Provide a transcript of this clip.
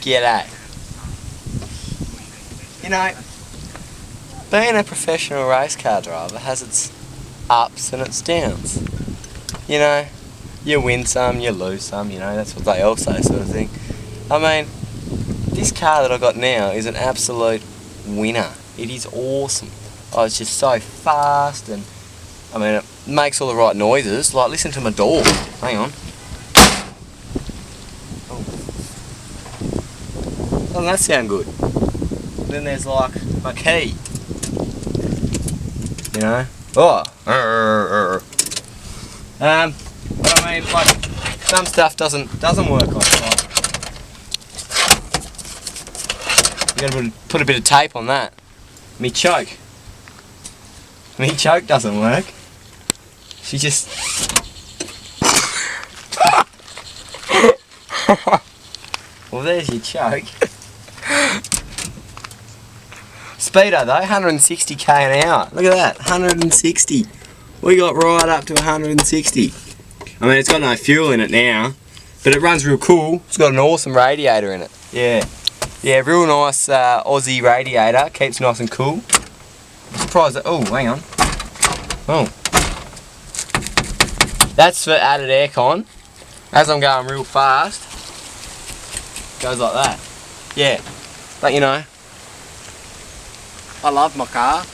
G'day. You know, being a professional race car driver has its ups and its downs. You know, you win some, you lose some, you know, that's what they all say, sort of thing. I mean, this car that I got now is an absolute winner. It is awesome. Oh, it's just so fast, and I mean, it makes all the right noises. Like, listen to my door. Hang on. Oh. Doesn't that sound good? Then there's like my key. You know? Oh. But I mean, like, some stuff doesn't work on it. Like, you gotta put a bit of tape on that. Me choke doesn't work. She just... Well, there's your choke. Speedo though, 160k an hour. Look at that, 160. We got right up to 160. I mean, it's got no fuel in it now, but it runs real cool. It's got an awesome radiator in it. Yeah, real nice Aussie radiator. Keeps nice and cool. I'm surprised that... Oh, hang on. Oh. That's for added aircon. As I'm going real fast, goes like that. Yeah, but you know, I love my car.